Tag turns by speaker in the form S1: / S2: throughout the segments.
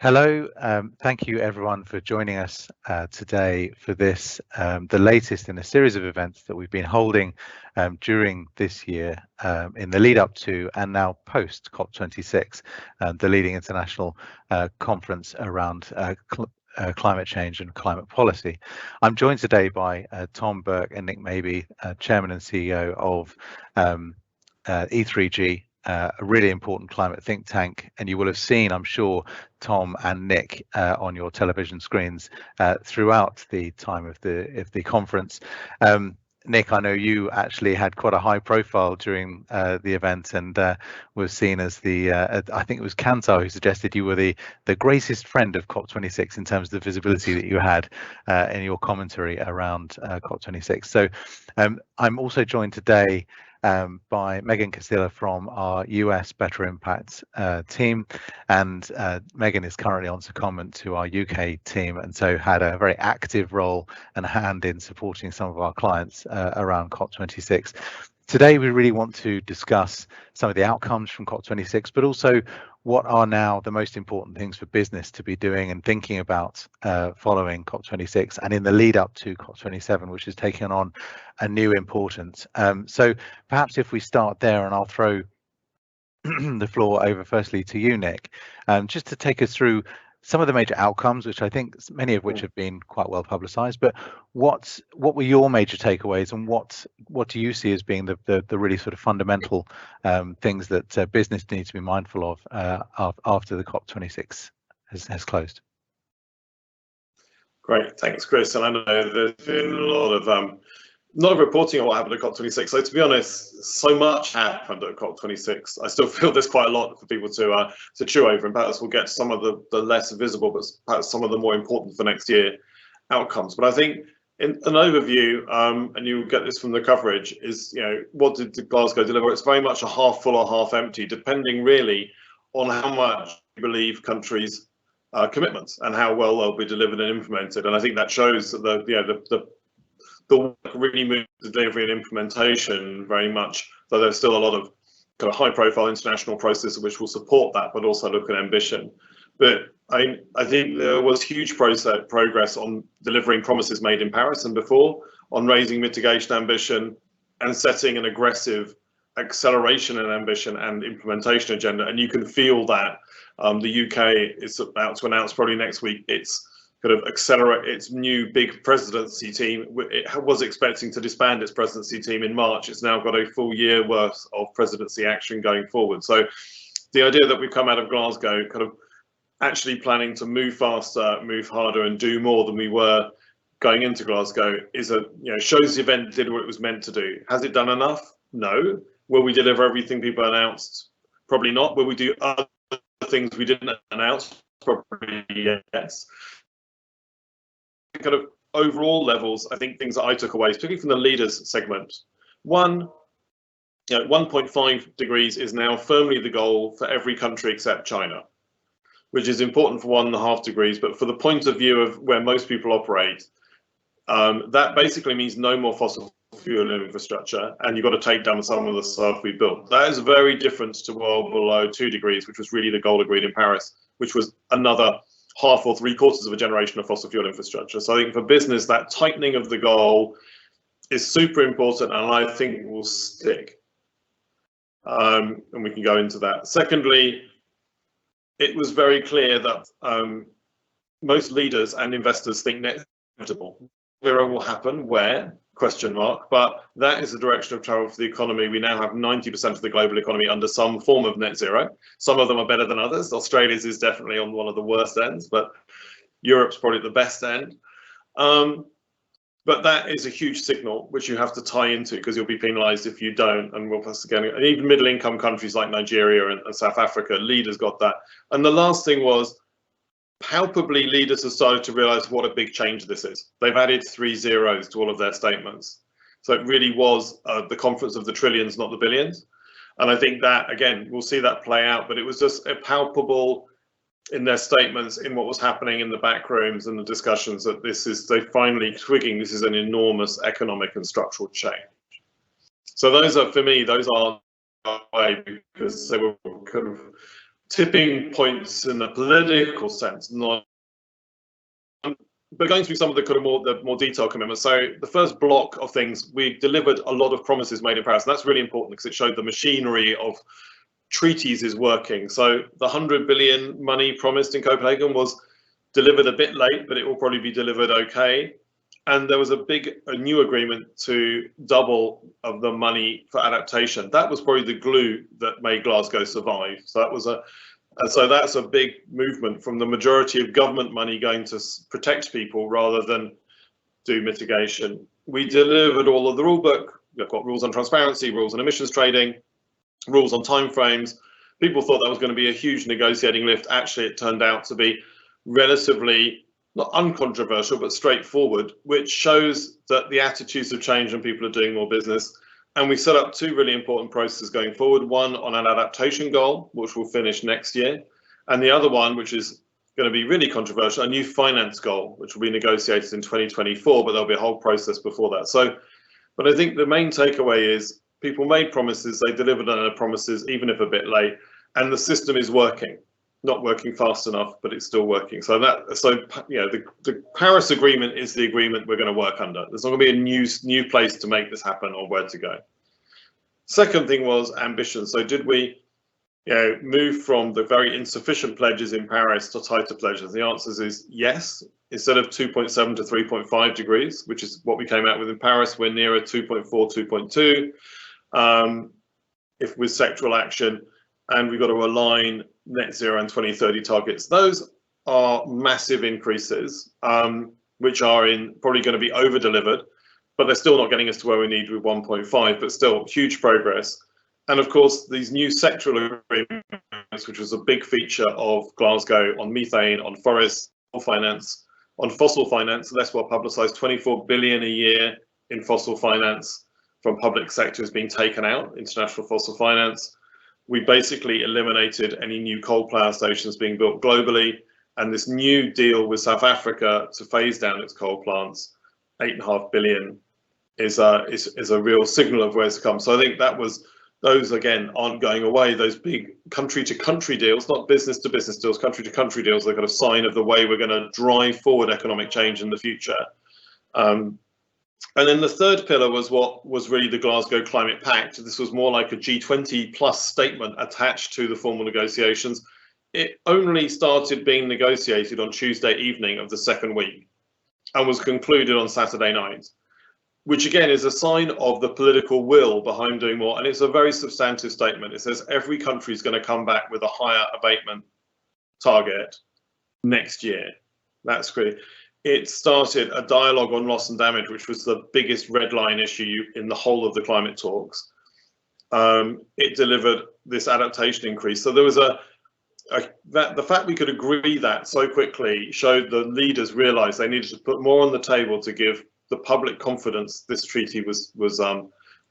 S1: Hello, thank you everyone for joining us today for this, the latest in a series of events that we've been holding during this year in the lead up to and now post COP26, the leading international conference around climate change and climate policy. I'm joined today by Tom Burke and Nick Mabey, Chairman and CEO of E3G, a really important climate think tank, and you will have seen, I'm sure, Tom and Nick on your television screens throughout the time of the conference. Nick, I know you actually had quite a high profile during the event and was seen as the, I think it was Kantar who suggested you were the greatest friend of COP26 in terms of the visibility that you had in your commentary around COP26. So I'm also joined today by Megan Casilla from our US Better Impact team, and Megan is currently on secondment to our UK team, and so had a very active role and hand in supporting some of our clients around COP26. Today, we really want to discuss some of the outcomes from COP26, but also what are now the most important things for business to be doing and thinking about following COP26 and in the lead up to COP27, which is taking on a new importance. So perhaps if we start there, and I'll throw the floor over firstly to you, Nick, just to take us through some of the major outcomes, which I think many of which have been quite well publicised, but what were your major takeaways, and what do you see as being the really sort of fundamental things that business needs to be mindful of after the COP26 has closed?
S2: Great, thanks, Chris. And I know there's been a lot of reporting on what happened at COP26. So to be honest, so much happened at COP26. I still feel there's quite a lot for people to chew over, and perhaps we'll get some of the less visible, but perhaps some of the more important for next year outcomes. But I think in an overview, and you'll get this from the coverage, is, you know, what did Glasgow deliver? It's very much a half full or half empty, depending really on how much you believe countries' commitments and how well they'll be delivered and implemented. And I think that shows that the work really moved to delivery and implementation very much, though there's still a lot of kind of high-profile international processes which will support that, but also look at ambition. But I think there was huge progress on delivering promises made in Paris and before, on raising mitigation ambition and setting an aggressive acceleration and ambition and implementation agenda. And you can feel that the UK is about to announce probably next week its kind of accelerate its new big presidency team. It was expecting to disband its presidency team in March. It's now got a full year worth of presidency action going forward. So the idea that we've come out of Glasgow kind of actually planning to move faster, move harder, and do more than we were going into Glasgow is shows the event did what it was meant to do. Has it done enough? No. Will we deliver everything people announced? Probably not. Will we do other things we didn't announce? Probably yes. Kind of overall levels, I think things that I took away, particularly from the leaders segment. 1.5 degrees is now firmly the goal for every country except China, which is important for 1.5 degrees. But for the point of view of where most people operate, that basically means no more fossil fuel infrastructure, and you've got to take down some of the stuff we built. That is very different to well below 2 degrees, which was really the goal agreed in Paris, which was another half or 3/4 of a generation of fossil fuel infrastructure. So I think for business, that tightening of the goal is super important, and I think it will stick. And we can go into that. Secondly, it was very clear that most leaders and investors think net zero will happen. Where? Question mark. But that is the direction of travel for the economy. We now have 90% of the global economy under some form of net zero. Some of them are better than others. Australia's is definitely on one of the worst ends, but Europe's probably at the best end. But that is a huge signal which you have to tie into, because you'll be penalised if you don't. And we'll plus again, and even middle-income countries like Nigeria and South Africa, leaders got that. And the last thing was, palpably, leaders have started to realise what a big change this is. They've added 3 zeros to all of their statements. So it really was the conference of the trillions, not the billions. And I think that, again, we'll see that play out. But it was just a palpable in their statements, in what was happening in the back rooms and the discussions, that this is, they finally twigging this is an enormous economic and structural change. So those are, for me, those are, because they were kind of tipping points in the political sense, but going through some of the more detailed commitments. So the first block of things, we delivered a lot of promises made in Paris, and that's really important because it showed the machinery of treaties is working. So the 100 billion money promised in Copenhagen was delivered a bit late, but it will probably be delivered okay. And there was a new agreement to double of the money for adaptation. That was probably the glue that made Glasgow survive. So that's a big movement from the majority of government money going to protect people rather than do mitigation. We delivered all of the rule book. We've got rules on transparency, rules on emissions trading, rules on timeframes. People thought that was going to be a huge negotiating lift. Actually, it turned out to be relatively not uncontroversial, but straightforward, which shows that the attitudes have changed and people are doing more business. And we set up two really important processes going forward, one on an adaptation goal, which will finish next year, and the other one, which is going to be really controversial, a new finance goal, which will be negotiated in 2024, but there'll be a whole process before that. So, but I think the main takeaway is people made promises, they delivered on their promises, even if a bit late, and the system is working. Not working fast enough, but it's still working. So the Paris Agreement is the agreement we're going to work under. There's not going to be a new place to make this happen or where to go. Second thing was ambition. So did we move from the very insufficient pledges in Paris to tighter pledges? The answer is yes. Instead of 2.7 to 3.5 degrees, which is what we came out with in Paris, we're nearer 2.4, 2.2 if with sectoral action, and we've got to align net zero and 2030 targets. Those are massive increases, which are probably going to be over delivered, but they're still not getting us to where we need with 1.5, but still huge progress. And of course, these new sectoral agreements, which was a big feature of Glasgow on methane, on forests, finance, on fossil finance, less well publicized, 24 billion a year in fossil finance from public sectors being taken out, international fossil finance. We basically eliminated any new coal power stations being built globally, and this new deal with South Africa to phase down its coal plants, 8.5 billion, is a real signal of where to come. So I think those again aren't going away. Those big country-to-country deals, not business-to-business deals, country-to-country deals, they've got a sign of the way we're going to drive forward economic change in the future. And then the third pillar was what was really the Glasgow Climate Pact. This was more like a G20 plus statement attached to the formal negotiations. It only started being negotiated on Tuesday evening of the second week and was concluded on Saturday night, which again is a sign of the political will behind doing more. And it's a very substantive statement. It says every country is going to come back with a higher abatement target next year. That's great. It started a dialogue on loss and damage, which was the biggest red line issue in the whole of the climate talks. It delivered this adaptation increase. So there was the fact we could agree that so quickly showed the leaders realized they needed to put more on the table to give the public confidence this treaty was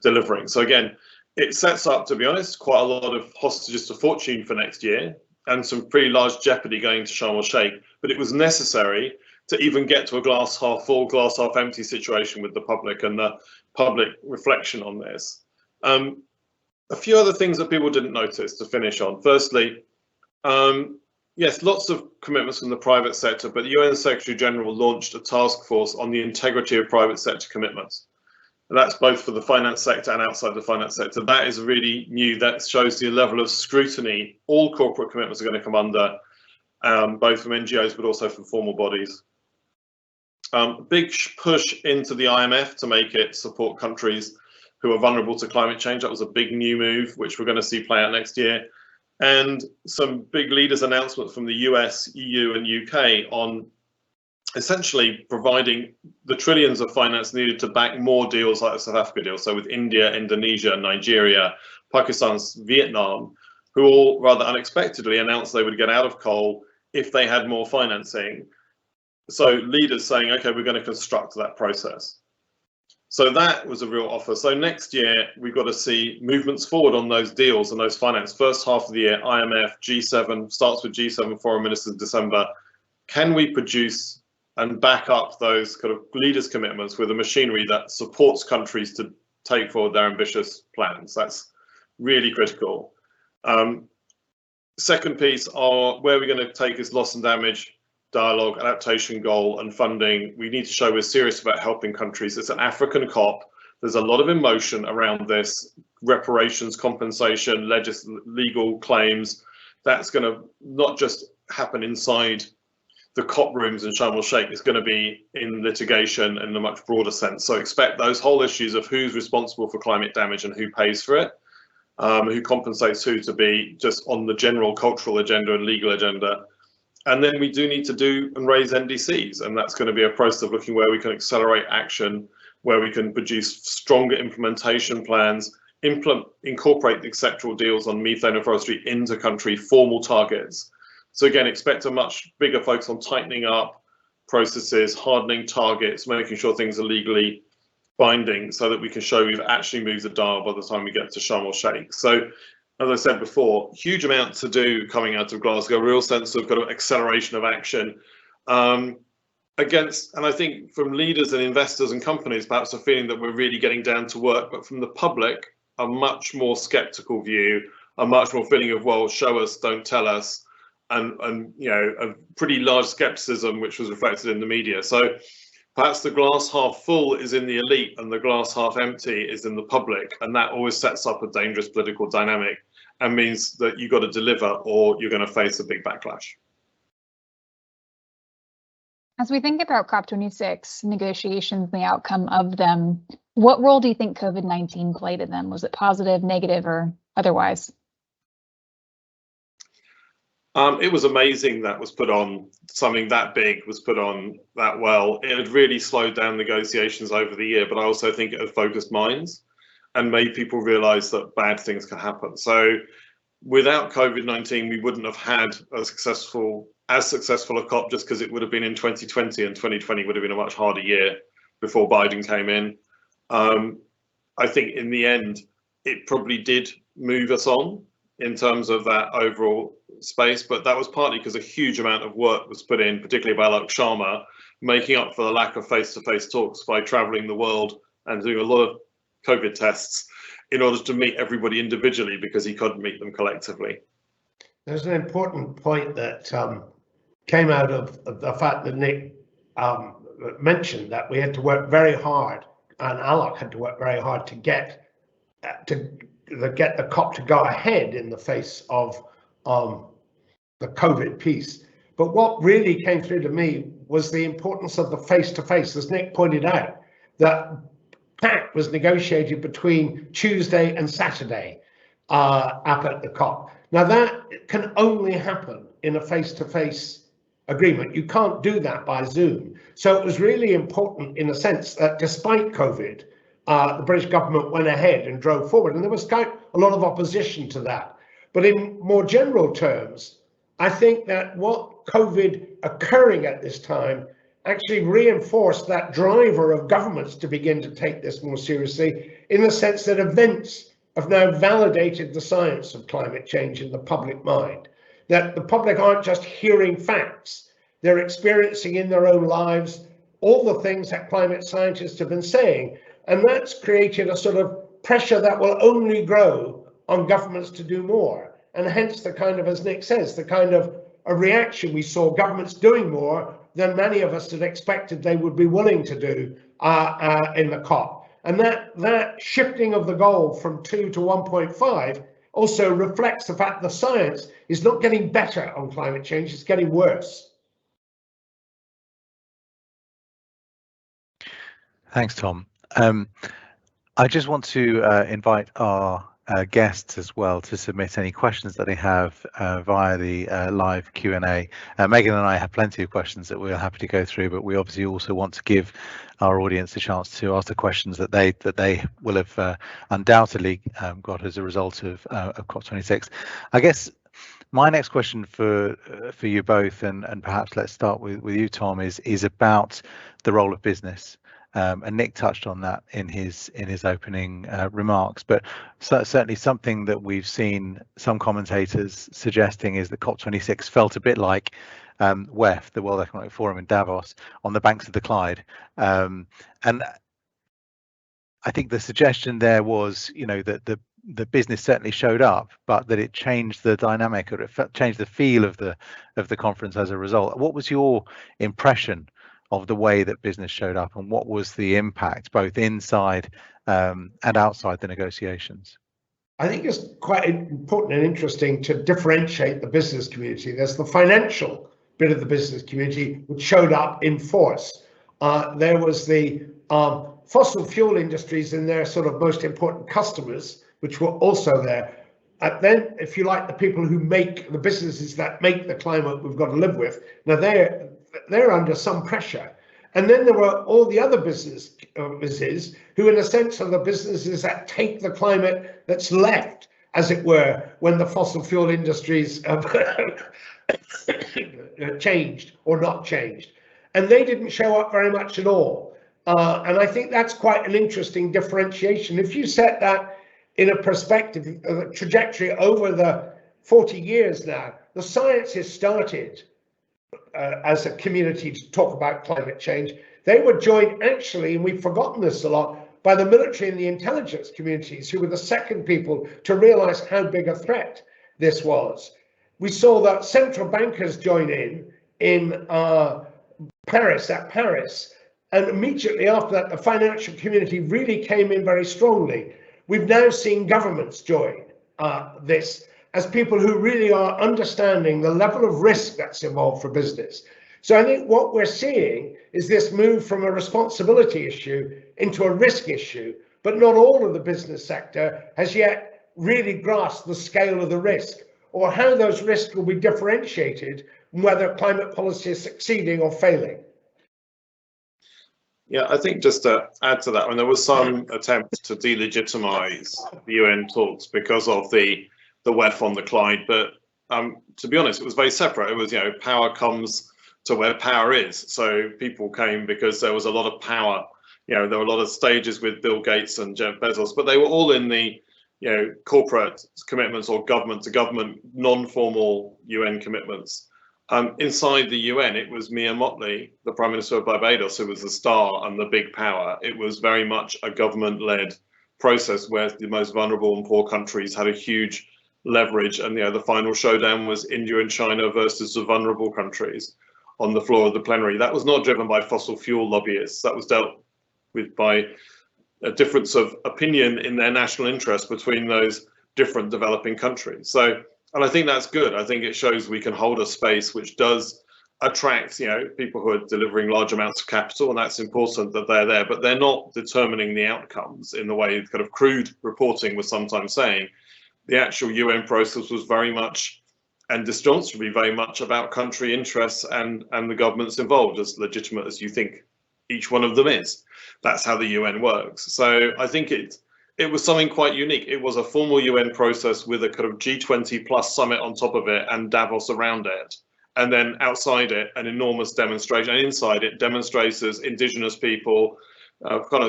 S2: delivering. So again, it sets up, to be honest, quite a lot of hostages to fortune for next year and some pretty large jeopardy going to Sharm el-Sheikh, but it was necessary to even get to a glass half full, glass half empty situation with the public and the public reflection on this. A few other things that people didn't notice to finish on. Firstly, yes, lots of commitments from the private sector, but the UN Secretary General launched a task force on the integrity of private sector commitments. And that's both for the finance sector and outside the finance sector. That is really new. That shows the level of scrutiny all corporate commitments are going to come under, both from NGOs, but also from formal bodies. Big push into the IMF to make it support countries who are vulnerable to climate change. That was a big new move, which we're going to see play out next year. And some big leaders' announcements from the US, EU, and UK on essentially providing the trillions of finance needed to back more deals like the South Africa deal. So with India, Indonesia, Nigeria, Pakistan, Vietnam, who all rather unexpectedly announced they would get out of coal if they had more financing. So leaders saying, okay, we're going to construct that process. So that was a real offer. So next year, we've got to see movements forward on those deals and those finance. First half of the year, IMF, G7, starts with G7 foreign ministers in December. Can we produce and back up those kind of leaders' commitments with a machinery that supports countries to take forward their ambitious plans? That's really critical. Second piece are where we're going to take is loss and damage, dialogue, adaptation goal, and funding. We need to show we're serious about helping countries. It's an African COP. There's a lot of emotion around this, reparations, compensation, legal claims. That's going to not just happen inside the COP rooms in Sharm el-Sheikh, it's going to be in litigation in a much broader sense. So expect those whole issues of who's responsible for climate damage and who pays for it, who compensates who, to be just on the general cultural agenda and legal agenda. And then we do need to do and raise NDCs, and that's going to be a process of looking where we can accelerate action, where we can produce stronger implementation plans, incorporate the sectoral deals on methane and forestry into country formal targets. So again, expect a much bigger focus on tightening up processes, hardening targets, making sure things are legally binding so that we can show we've actually moved the dial by the time we get to Sharm el-Sheikh. So as I said before, huge amount to do coming out of Glasgow, real sense of kind of acceleration of action against, and I think from leaders and investors and companies, perhaps a feeling that we're really getting down to work, but from the public, a much more skeptical view, a much more feeling of, well, show us, don't tell us, and you know, a pretty large skepticism, which was reflected in the media. So perhaps the glass half full is in the elite and the glass half empty is in the public, and that always sets up a dangerous political dynamic and means that you've got to deliver or you're going to face a big backlash.
S3: As we think about COP26 negotiations and the outcome of them, what role do you think COVID-19 played in them? Was it positive, negative, or otherwise?
S2: It was amazing that was put on, something that big was put on that well. It had really slowed down negotiations over the year, but I also think it had focused minds and made people realize that bad things can happen. So without COVID-19, we wouldn't have had as successful a COP, just because it would have been in 2020, and 2020 would have been a much harder year before Biden came in. I think in the end, it probably did move us on in terms of that overall space, but that was partly because a huge amount of work was put in, particularly by Alok Sharma, making up for the lack of face-to-face talks by traveling the world and doing a lot of COVID tests in order to meet everybody individually, because he couldn't meet them collectively.
S4: There's an important point that came out of the fact that Nick mentioned, that we had to work very hard, and Alok had to work very hard to get the COP to go ahead in the face of the COVID piece. But what really came through to me was the importance of the face-to-face. As Nick pointed out, that pact was negotiated between Tuesday and Saturday up at the COP. Now that can only happen in a face-to-face agreement. You can't do that by Zoom. So it was really important in a sense that despite COVID, the British government went ahead and drove forward, and there was quite a lot of opposition to that. But in more general terms, I think that what COVID occurring at this time actually reinforced that driver of governments to begin to take this more seriously, in the sense that events have now validated the science of climate change in the public mind. That the public aren't just hearing facts, they're experiencing in their own lives all the things that climate scientists have been saying. And that's created a sort of pressure that will only grow on governments to do more. And hence the kind of, as Nick says, the kind of a reaction we saw, governments doing more than many of us had expected they would be willing to do in the COP. And that shifting of the goal from 2 to 1.5 also reflects the fact the science is not getting better on climate change, it's getting worse.
S1: Thanks, Tom. I just want to invite our guests as well to submit any questions that they have via the live Q&A. Megan and I have plenty of questions that we're happy to go through, but we obviously also want to give our audience a chance to ask the questions that they will have undoubtedly got as a result of COP26. I guess my next question for you both, and perhaps let's start with you, Tom, is about the role of business. And Nick touched on that in his opening remarks, but certainly something that we've seen some commentators suggesting is that COP26 felt a bit like WEF, the World Economic Forum in Davos, on the banks of the Clyde. And I think the suggestion there was, you know, that the business certainly showed up, but that it changed the dynamic, or it changed the feel of the conference as a result. What was your impression of the way that business showed up, and what was the impact both inside and outside the negotiations?
S4: I think it's quite important and interesting to differentiate the business community. There's the financial bit of the business community which showed up in force. There was the fossil fuel industries and their sort of most important customers, which were also there. Then, if you like, the people who make the businesses that make the climate we've got to live with. Now they're under some pressure. And then there were all the other businesses who, in a sense, are the businesses that take the climate that's left, as it were, when the fossil fuel industries have changed or not changed. And they didn't show up very much at all. And I think that's quite an interesting differentiation. If you set that in a perspective, a trajectory over the 40 years now, the science has started as a community to talk about climate change. They were joined actually, and we've forgotten this a lot, by the military and the intelligence communities, who were the second people to realize how big a threat this was. We saw that central bankers join in Paris, and immediately after that, the financial community really came in very strongly. We've now seen governments join this as people who really are understanding the level of risk that's involved for business. So I think what we're seeing is this move from a responsibility issue into a risk issue, but not all of the business sector has yet really grasped the scale of the risk, or how those risks will be differentiated, and whether climate policy is succeeding or failing.
S2: Yeah, I think just to add to that, when there was some attempt to delegitimize the UN talks because of the WEF on the Clyde, but to be honest, it was very separate. It was, you know, power comes to where power is. So people came because there was a lot of power. You know, there were a lot of stages with Bill Gates and Jeff Bezos, but they were all in the, you know, corporate commitments or government to government, non-formal UN commitments. Inside the UN, it was Mia Mottley, the Prime Minister of Barbados, who was the star and the big power. It was very much a government-led process where the most vulnerable and poor countries had a huge leverage, and, you know, the final showdown was India and China versus the vulnerable countries on the floor of the plenary. That was not driven by fossil fuel lobbyists. That was dealt with by a difference of opinion in their national interest between those different developing countries. So, and I think that's good. I think it shows we can hold a space which does attract, you know, people who are delivering large amounts of capital, and that's important that they're there, but they're not determining the outcomes in the way kind of crude reporting was sometimes saying. The actual UN process was very much, and demonstrably very much, about country interests and the governments involved, as legitimate as you think each one of them is. That's how the UN works. So I think it was something quite unique. It was a formal UN process with a kind of G20 plus summit on top of it and Davos around it. And then outside it, an enormous demonstration. And inside it, demonstrators, indigenous people,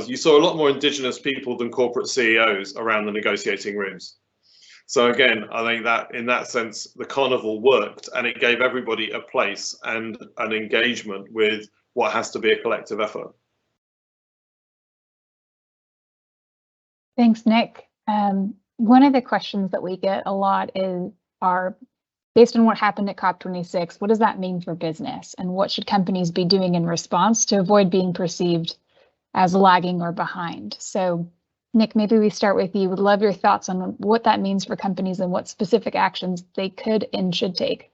S2: you saw a lot more indigenous people than corporate CEOs around the negotiating rooms. So again, I think that in that sense, the carnival worked, and it gave everybody a place and an engagement with what has to be a collective effort.
S3: Thanks, Nick. One of the questions that we get a lot are, based on what happened at COP26, what does that mean for business? And what should companies be doing in response to avoid being perceived as lagging or behind? So, Nick, maybe we start with you. Would love your thoughts on what that means for companies and what specific actions they could and should take.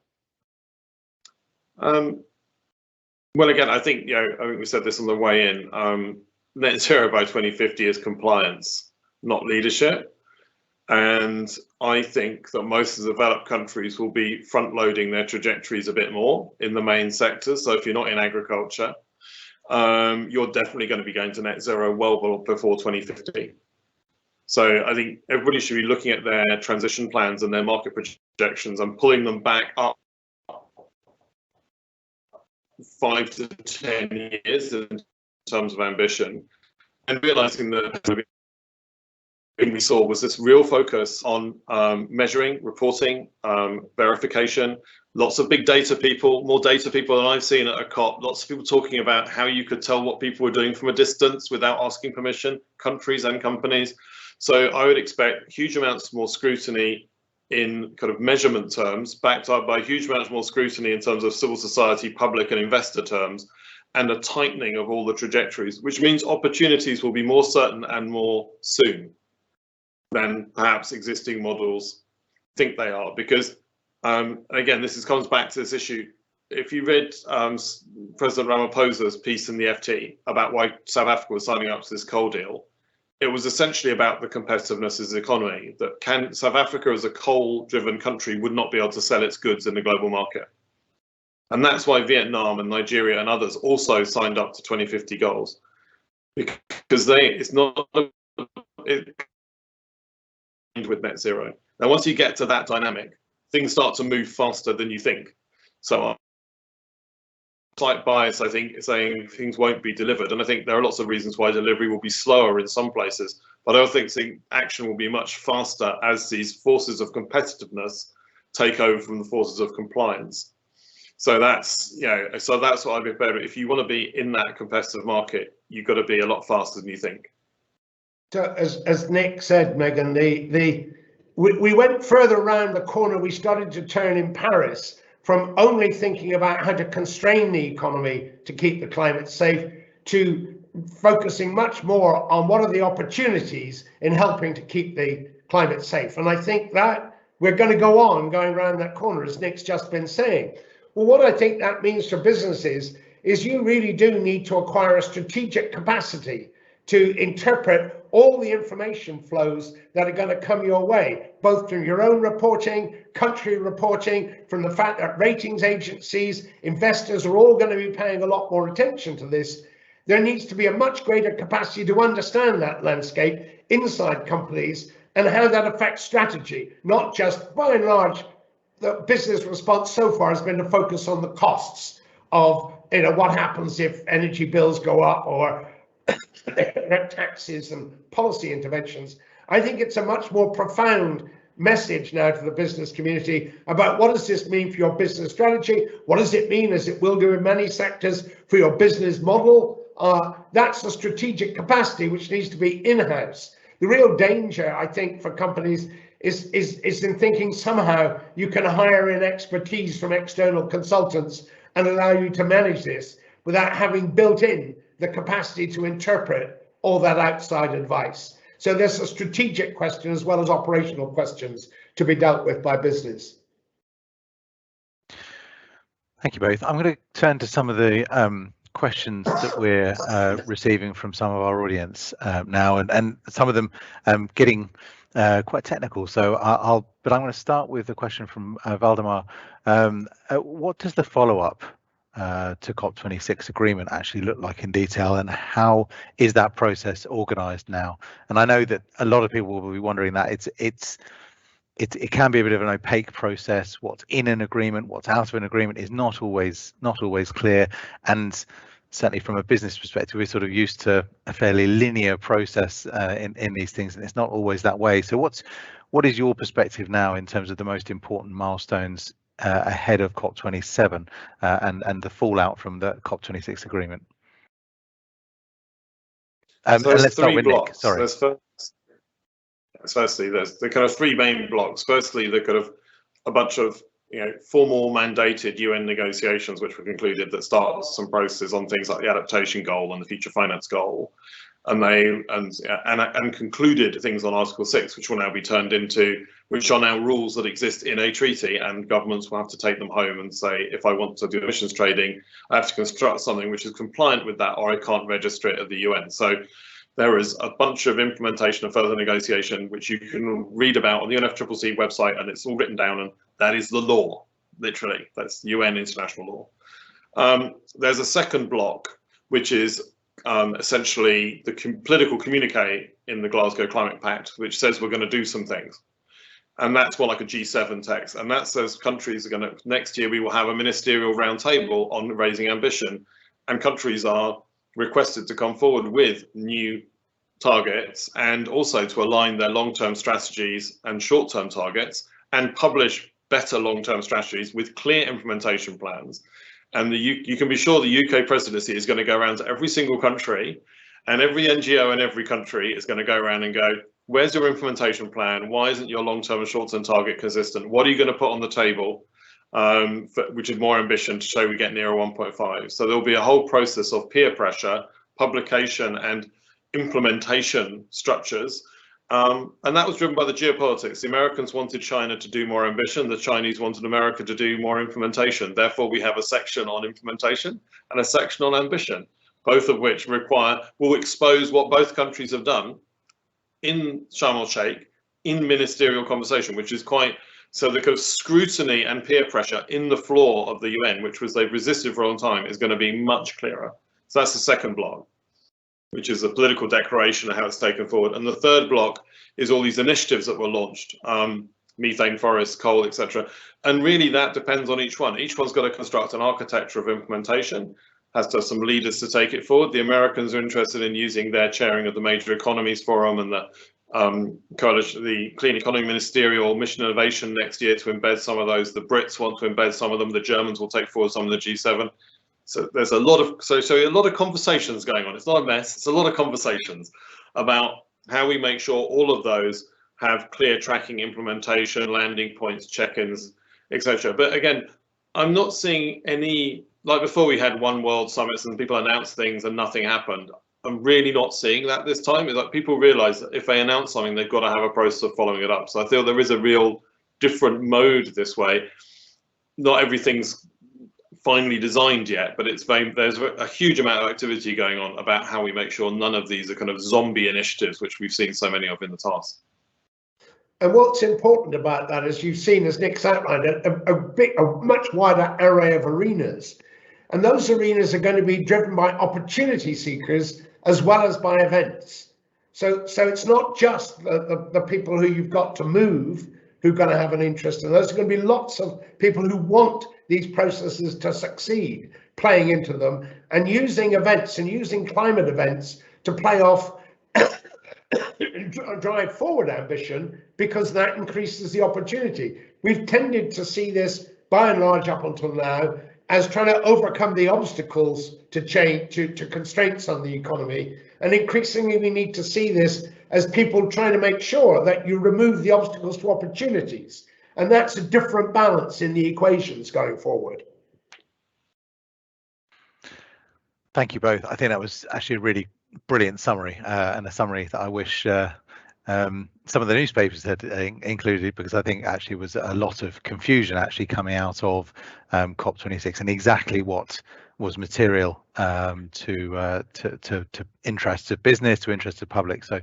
S2: Well, again, I think, you know, I think we said this on the way in. Net zero by 2050 is compliance, not leadership. And I think that most of the developed countries will be front loading their trajectories a bit more in the main sectors. So if you're not in agriculture, you're definitely going to be going to net zero well before 2050. So I think everybody should be looking at their transition plans and their market projections and pulling them back up 5 to 10 years in terms of ambition, and realizing that we saw was this real focus on measuring, reporting, verification. Lots of big data people, more data people than I've seen at a COP. Lots of people talking about how you could tell what people were doing from a distance without asking permission, countries and companies. So I would expect huge amounts more scrutiny in kind of measurement terms, backed up by huge amounts more scrutiny in terms of civil society, public and investor terms, and a tightening of all the trajectories, which means opportunities will be more certain and more soon than perhaps existing models think they are. Because, again, this comes back to this issue. If you read President Ramaphosa's piece in the FT about why South Africa was signing up to this coal deal, it was essentially about the competitiveness of the economy, that South Africa as a coal-driven country would not be able to sell its goods in the global market. And that's why Vietnam and Nigeria and others also signed up to 2050 goals, because it's not with net zero. Now, once you get to that dynamic, things start to move faster than you think. So slight bias, I think, saying things won't be delivered. And I think there are lots of reasons why delivery will be slower in some places, but I also think action will be much faster as these forces of competitiveness take over from the forces of compliance. So that's, so that's what I'd be prepared. If you want to be in that competitive market, you've got to be a lot faster than you think.
S4: So as Nick said, Megan, we went further around the corner. We started to turn in Paris from only thinking about how to constrain the economy to keep the climate safe to focusing much more on what are the opportunities in helping to keep the climate safe. And I think that we're going to going around that corner, as Nick's just been saying. Well, what I think that means for businesses is you really do need to acquire a strategic capacity to interpret all the information flows that are going to come your way, both from your own reporting, country reporting, from the fact that ratings agencies, investors are all going to be paying a lot more attention to this. There needs to be a much greater capacity to understand that landscape inside companies and how that affects strategy, not just, by and large, the business response so far has been to focus on the costs of what happens if energy bills go up or taxes and policy interventions. I think it's a much more profound message now to the business community about what does this mean for your business strategy? What does it mean, as it will do in many sectors, for your business model? That's the strategic capacity which needs to be in-house. The real danger, I think, for companies is in thinking somehow you can hire in expertise from external consultants and allow you to manage this without having built in the capacity to interpret all that outside advice. So there's a strategic question as well as operational questions to be dealt with by business.
S1: Thank you both. I'm going to turn to some of the questions that we're receiving from some of our audience now, and some of them getting quite technical. So I'm going to start with a question from Valdemar. What does the follow-up to COP26 agreement actually look like in detail, and how is that process organized now? And I know that a lot of people will be wondering that it can be a bit of an opaque process. What's in an agreement, what's out of an agreement is not always clear, and certainly from a business perspective, we're sort of used to a fairly linear process in these things, and it's not always that way. So what is your perspective now in terms of the most important milestones ahead of COP27 and the fallout from the COP26 agreement?
S2: So
S1: let's start with
S2: blocks.
S1: Nick. Sorry.
S2: Firstly, there's the kind of three main blocks. Firstly, the kind of a bunch of formal mandated UN negotiations which were concluded that start some processes on things like the adaptation goal and the future finance goal, and concluded things on Article 6, which will now be turned into, which are now rules that exist in a treaty, and governments will have to take them home and say, if I want to do emissions trading, I have to construct something which is compliant with that, or I can't register it at the UN. So there is a bunch of implementation and further negotiation which you can read about on the UNFCCC website, and it's all written down, and that is the law, literally. That's UN international law. There's a second block, which is essentially the political communique in the Glasgow Climate Pact, which says we're going to do some things. And that's more like a G7 text. And that says countries are going to, next year we will have a ministerial roundtable on raising ambition, and countries are requested to come forward with new targets and also to align their long-term strategies and short-term targets and publish better long-term strategies with clear implementation plans. And you can be sure the UK presidency is going to go around to every single country, and every NGO in every country is going to go around and go, where's your implementation plan? Why isn't your long-term and short-term target consistent? What are you going to put on the table, which is more ambition to show we get nearer 1.5? So there'll be a whole process of peer pressure, publication and implementation structures. And that was driven by the geopolitics. The Americans wanted China to do more ambition. The Chinese wanted America to do more implementation. Therefore, we have a section on implementation and a section on ambition, both of which will expose what both countries have done in Sharm el-Sheikh in ministerial conversation, which is quite, so the kind of scrutiny and peer pressure in the floor of the UN, which was they've resisted for a long time, is going to be much clearer. So that's the second block, which is a political declaration of how it's taken forward. And the third block is all these initiatives that were launched, methane, forests, coal, etc. And really that depends on each one. Each one's got to construct an architecture of implementation, has to have some leaders to take it forward. The Americans are interested in using their chairing of the Major Economies Forum and the coalition, the Clean Economy Ministerial Mission Innovation next year to embed some of those. The Brits want to embed some of them. The Germans will take forward some of the G7. So there's a lot of a lot of conversations going on. It's not a mess. It's a lot of conversations about how we make sure all of those have clear tracking, implementation, landing points, check-ins, etc. But again, I'm not seeing any, like before we had One World summits and people announced things and nothing happened. I'm really not seeing that this time. It's like people realize that if they announce something, they've got to have a process of following it up. So I feel there is a real different mode this way. Not everything's finally designed yet, but there's a huge amount of activity going on about how we make sure none of these are kind of zombie initiatives, which we've seen so many of in the past.
S4: And what's important about that, as you've seen, as Nick's outlined, a much wider array of arenas. And those arenas are going to be driven by opportunity seekers as well as by events. So it's not just the people who you've got to move who are going to have an interest in those. Are going to be lots of people who want these processes to succeed, playing into them and using events and using climate events to play off drive forward ambition, because that increases the opportunity. We've tended to see this by and large up until now as trying to overcome the obstacles to change, to constraints on the economy. And increasingly we need to see this as people trying to make sure that you remove the obstacles to opportunities. And that's a different balance in the equations going forward.
S1: Thank you both. I think that was actually a really brilliant summary, and a summary that I wish some of the newspapers had included, because I think actually was a lot of confusion actually coming out of COP26 and exactly what was material to interest of business, to interest of public. So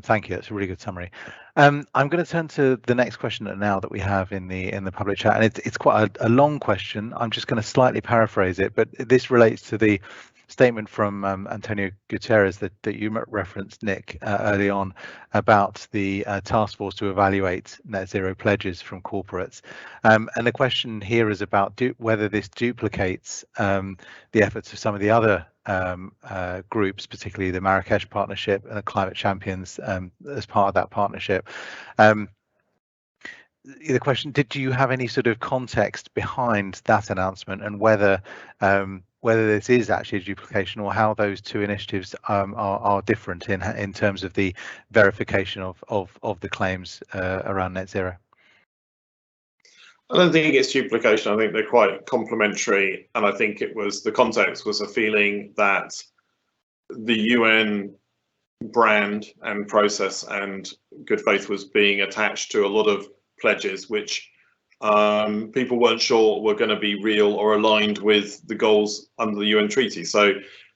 S1: thank you. That's a really good summary. I'm going to turn to the next question now that we have in the public chat, and it's quite a long question. I'm just going to slightly paraphrase it, but this relates to the statement from Antonio Guterres that you referenced, Nick, early on, about the task force to evaluate net zero pledges from corporates. And the question here is about whether this duplicates the efforts of some of the other groups, particularly the Marrakesh Partnership and the Climate Champions as part of that partnership. The question, did you have any sort of context behind that announcement, and whether this is actually a duplication, or how those two initiatives are different in terms of the verification of the claims around net zero?
S2: I don't think it's duplication. I think they're quite complementary, and I think the context was a feeling that the UN brand and process and good faith was being attached to a lot of pledges which people weren't sure were going to be real or aligned with the goals under the UN treaty. So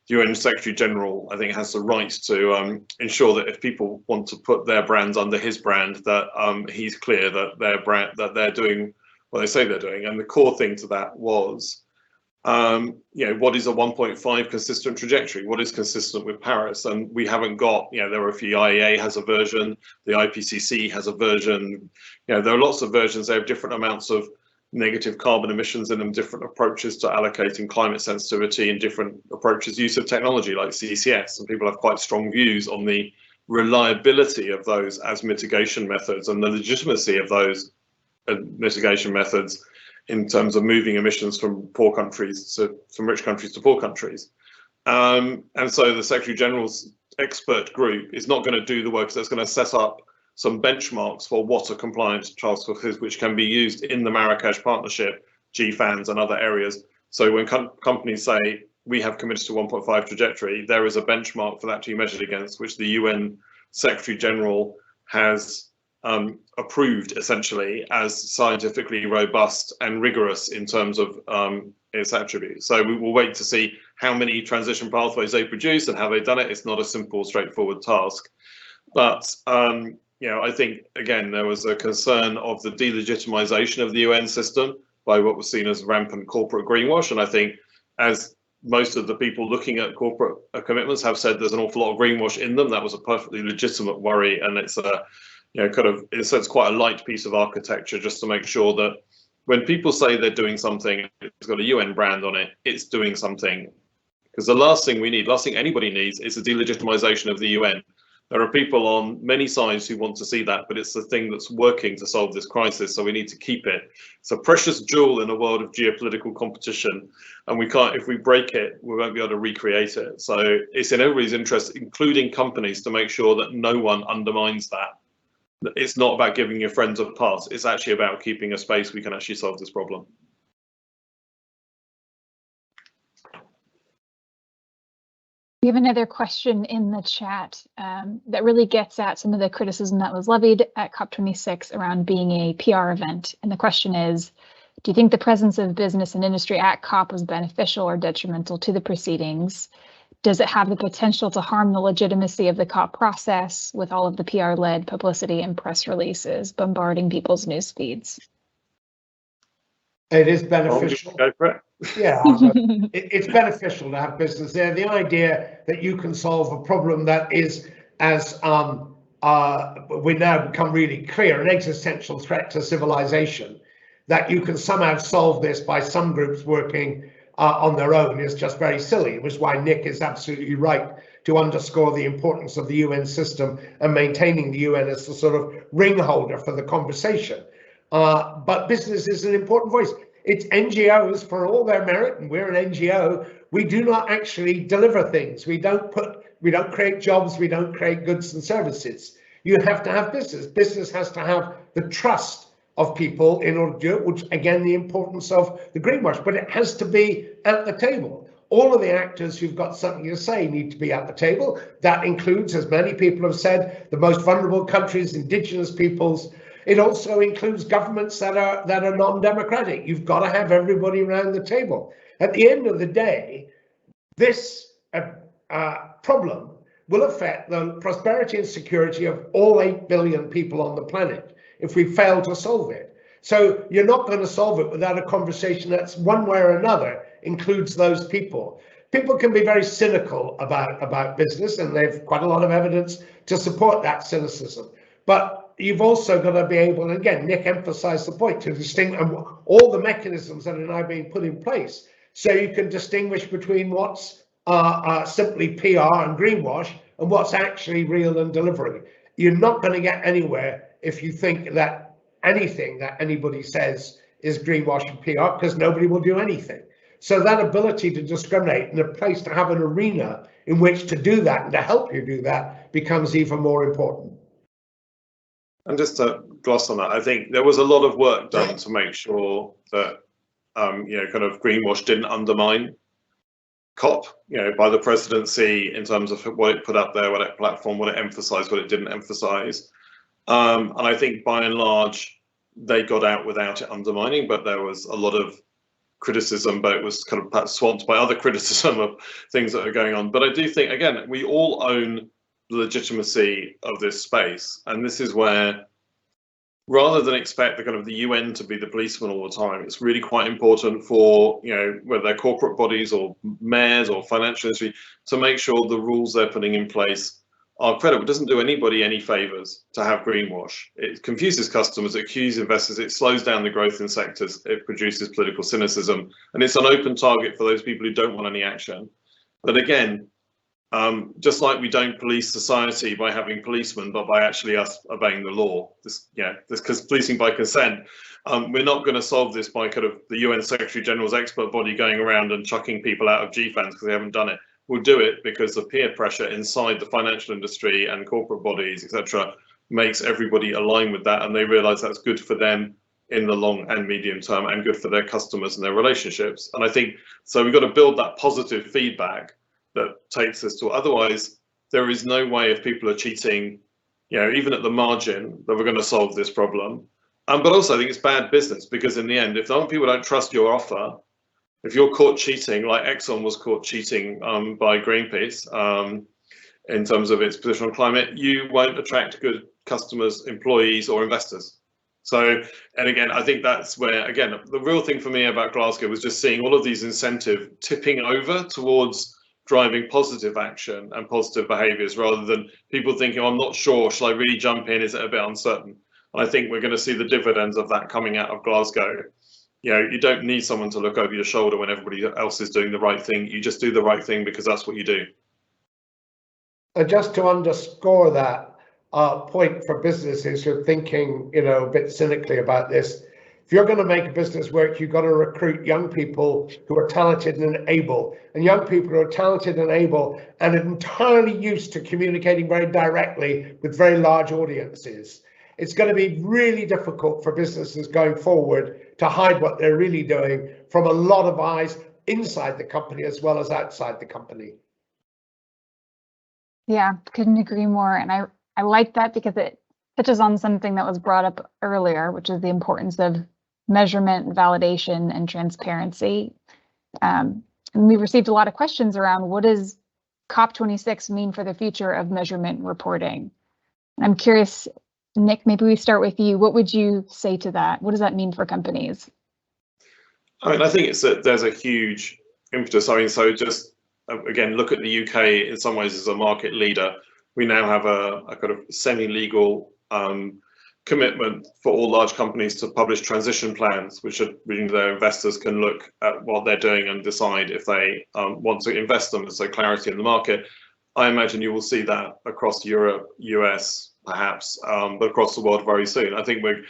S2: the UN Secretary General, I think, has the right to ensure that if people want to put their brands under his brand, that he's clear that they're doing what they say they're doing. And the core thing to that was, what is a 1.5 consistent trajectory? What is consistent with Paris? And we haven't got, there are a few, IEA has a version, the IPCC has a version, there are lots of versions. They have different amounts of negative carbon emissions in them, different approaches to allocating climate sensitivity, and different approaches, use of technology like CCS. And people have quite strong views on the reliability of those as mitigation methods and the legitimacy of those mitigation methods in terms of moving emissions from rich countries to poor countries. And so the Secretary General's expert group is not going to do the work. So it's going to set up some benchmarks for what a compliant task force is, which can be used in the Marrakesh Partnership, GFANs and other areas. So when companies say we have committed to 1.5 trajectory, there is a benchmark for that to be measured against, which the UN Secretary General has approved essentially as scientifically robust and rigorous in terms of its attributes. So we will wait to see how many transition pathways they produce and how they've done it. It's not a simple, straightforward task. But you know, I think again there was a concern of the delegitimization of the UN system by what was seen as rampant corporate greenwash, and I think as most of the people looking at corporate commitments have said, there's an awful lot of greenwash in them. That was a perfectly legitimate worry, and it's a, you know, kind of, in a sense, quite a light piece of architecture just to make sure that when people say they're doing something, it's got a UN brand on it, it's doing something. Because the last thing we need, last thing anybody needs, is the delegitimization of the UN. There are people on many sides who want to see that, but it's the thing that's working to solve this crisis, so we need to keep it. It's a precious jewel in a world of geopolitical competition, and we can't, if we break it, we won't be able to recreate it. So it's in everybody's interest, including companies, to make sure that no one undermines that. It's not about giving your friends a pass, it's actually about keeping a space we can actually solve this problem.
S3: We have another question in the chat that really gets at some of the criticism that was levied at COP26 around being a PR event. And the question is, do you think the presence of business and industry at COP was beneficial or detrimental to the proceedings? Does it have the potential to harm the legitimacy of the COP process with all of the PR-led publicity and press releases bombarding people's news feeds?
S4: It is beneficial.
S2: Go for it.
S4: Yeah, it's beneficial to have business there. The idea that you can solve a problem that is, as we now become really clear, an existential threat to civilization, that you can somehow solve this by some groups working on their own is just very silly. It was why Nick is absolutely right to underscore the importance of the UN system and maintaining the UN as the sort of ring holder for the conversation. But business is an important voice. It's NGOs, for all their merit, and we're an NGO, we do not actually deliver things. We don't create jobs, we don't create goods and services. You have to have business. Business has to have the trust of people in order to do it, which again, the importance of the greenwash, but it has to be at the table. All of the actors who've got something to say need to be at the table. That includes, as many people have said, the most vulnerable countries, indigenous peoples. It also includes governments that are non-democratic. You've got to have everybody around the table. At the end of the day, this problem will affect the prosperity and security of all 8 billion people on the planet if we fail to solve it. So you're not going to solve it without a conversation that's one way or another includes those people. People can be very cynical about business, and they've quite a lot of evidence to support that cynicism. But you've also got to be able, and again, Nick emphasized the point, to distinguish all the mechanisms that are now being put in place, so you can distinguish between what's simply PR and greenwash and what's actually real and delivering. You're not going to get anywhere if you think that anything that anybody says is greenwash and PR, because nobody will do anything. So that ability to discriminate and a place to have an arena in which to do that and to help you do that becomes even more important.
S2: And just to gloss on that, I think there was a lot of work done to make sure that you know, kind of greenwash didn't undermine COP, you know, by the presidency in terms of what it put up there, what it platformed, what it emphasized, what it didn't emphasize. And I think by and large, they got out without it undermining, but there was a lot of criticism, but it was kind of perhaps swamped by other criticism of things that are going on. But I do think, again, we all own the legitimacy of this space, and this is where, rather than expect the kind of the UN to be the policeman all the time, it's really quite important for, you know, whether they're corporate bodies or mayors or financial industry, to make sure the rules they're putting in place are credible. It doesn't do anybody any favors to have greenwash. It confuses customers, it accuses investors, it slows down the growth in sectors, it produces political cynicism, and it's an open target for those people who don't want any action. But again, just like we don't police society by having policemen, but by actually us obeying the law. Because policing by consent, we're not going to solve this by kind of the UN Secretary General's expert body going around and chucking people out of GFANs because they haven't done it. will do it because the peer pressure inside the financial industry and corporate bodies, etc., makes everybody align with that, and they realize that's good for them in the long and medium term and good for their customers and their relationships. And I think so we've got to build that positive feedback that takes us to, otherwise there is no way, if people are cheating, you know, even at the margin, that we're going to solve this problem. But also I think it's bad business, because in the end, if people don't trust your offer, if you're caught cheating, like Exxon was caught cheating by Greenpeace in terms of its position on climate, you won't attract good customers, employees, or investors. So, and again, I think that's where, again, the real thing for me about Glasgow was just seeing all of these incentives tipping over towards driving positive action and positive behaviours, rather than people thinking, oh, I'm not sure, shall I really jump in, is it a bit uncertain? And I think we're going to see the dividends of that coming out of Glasgow. You know, you don't need someone to look over your shoulder when everybody else is doing the right thing. You just do the right thing because that's what you do.
S4: And just to underscore that point for businesses who are thinking, you know, a bit cynically about this, if you're going to make a business work, you've got to recruit young people who are talented and able, and young people who are talented and able and entirely used to communicating very directly with very large audiences. It's going to be really difficult for businesses going forward to hide what they're really doing from a lot of eyes inside the company as well as outside the company.
S3: Yeah, couldn't agree more. And I like that because it touches on something that was brought up earlier, which is the importance of measurement, validation, and transparency. And we received a lot of questions around what does COP26 mean for the future of measurement reporting? And I'm curious, Nick, maybe we start with you. What would you say to that? What does that mean for companies?
S2: I mean, I think it's that there's a huge impetus. I mean, so just again, look at the UK in some ways as a market leader. We now have a kind of semi-legal commitment for all large companies to publish transition plans, which their investors can look at what they're doing and decide if they want to invest them. So clarity in the market. I imagine you will see that across Europe, US, perhaps, but across the world very soon. I think we're,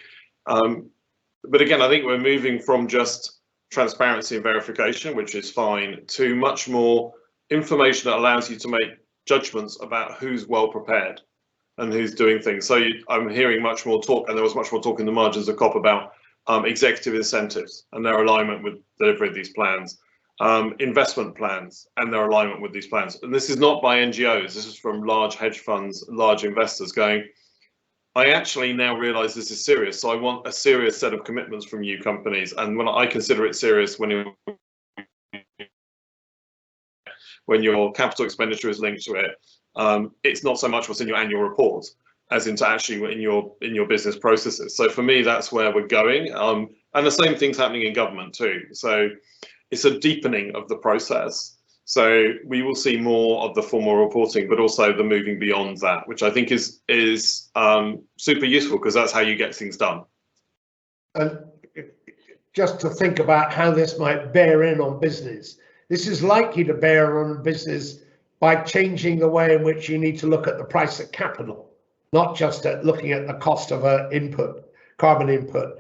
S2: but again, I think we're moving from just transparency and verification, which is fine, to much more information that allows you to make judgments about who's well prepared and who's doing things. So I'm hearing much more talk, and there was much more talk in the margins of COP about executive incentives and their alignment with delivery of these plans, investment plans and their alignment with these plans. And this is not by NGOs, this is from large hedge funds, large investors going, I actually now realize this is serious, so I want a serious set of commitments from you companies. And when I consider it serious, when your capital expenditure is linked to it, it's not so much what's in your annual report as into actually in your business processes. So for me, that's where we're going. And the same thing's happening in government too. So it's a deepening of the process. So we will see more of the formal reporting, but also the moving beyond that, which I think is super useful, because that's how you get things done.
S4: And just to think about how this might bear in on business, this is likely to bear on business by changing the way in which you need to look at the price of capital, not just at looking at the cost of an input, carbon input.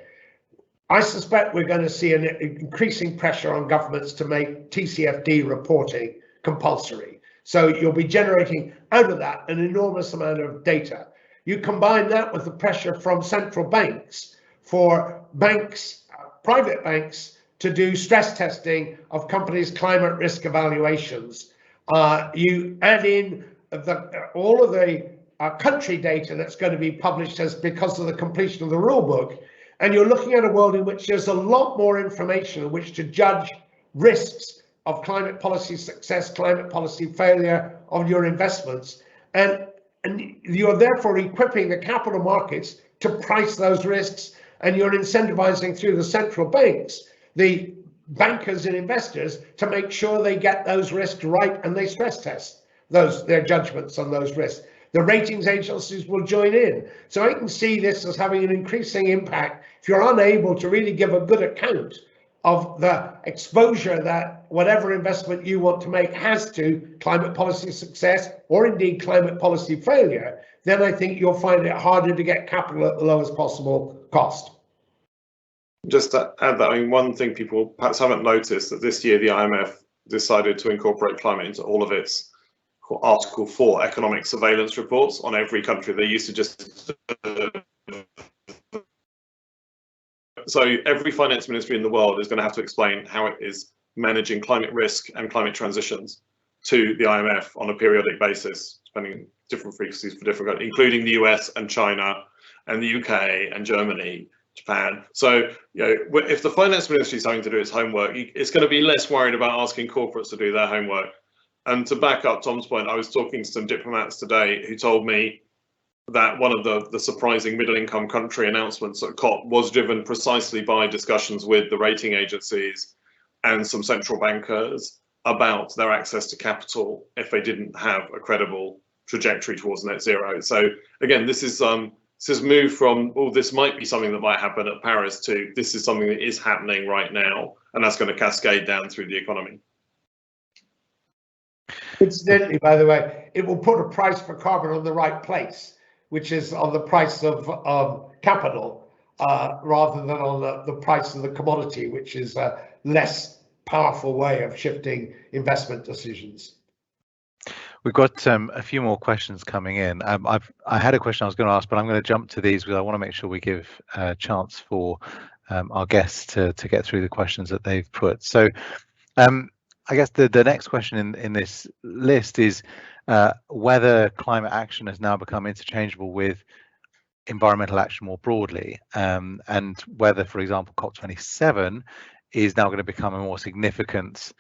S4: I suspect we're going to see an increasing pressure on governments to make TCFD reporting compulsory. So you'll be generating out of that an enormous amount of data. You combine that with the pressure from central banks for banks, private banks, to do stress testing of companies' climate risk evaluations. You add in all of the country data that's going to be published because of the completion of the rule book. And you're looking at a world in which there's a lot more information in which to judge risks of climate policy success, climate policy failure of your investments. And you're therefore equipping the capital markets to price those risks, and you're incentivizing through the central banks the bankers and investors to make sure they get those risks right and they stress test their judgments on those risks. The ratings agencies will join in. So I can see this as having an increasing impact if you're unable to really give a good account of the exposure that whatever investment you want to make has to climate policy success, or indeed climate policy failure. Then I think you'll find it harder to get capital at the lowest possible cost. Just to add that, I mean, one thing people perhaps haven't noticed, that this year the IMF
S2: decided to incorporate climate into all of its Article 4 economic surveillance reports on every country. They used to just so every finance ministry in the world is going to have to explain how it is managing climate risk and climate transitions to the IMF on a periodic basis, depending different frequencies for different countries, including the US and China and the UK and Germany, Japan. So, you know, if the finance ministry is having to do its homework, it's going to be less worried about asking corporates to do their homework. And to back up Tom's point, I was talking to some diplomats today who told me that one of the surprising middle-income country announcements at COP was driven precisely by discussions with the rating agencies and some central bankers about their access to capital if they didn't have a credible trajectory towards net zero. So again, this is moved from, oh, this might be something that might happen at Paris to this is something that is happening right now, and that's going to cascade down through the economy.
S4: Incidentally, by the way, it will put a price for carbon on the right place, which is on the price of capital, rather than on the price of the commodity, which is a less powerful way of shifting investment decisions.
S1: We've got a few more questions coming in. I had a question I was going to ask, but I'm going to jump to these because I want to make sure we give a chance for our guests to get through the questions that they've put. So I guess the next question in this list is whether climate action has now become interchangeable with environmental action more broadly, and whether, for example, COP27 is now going to become a more significant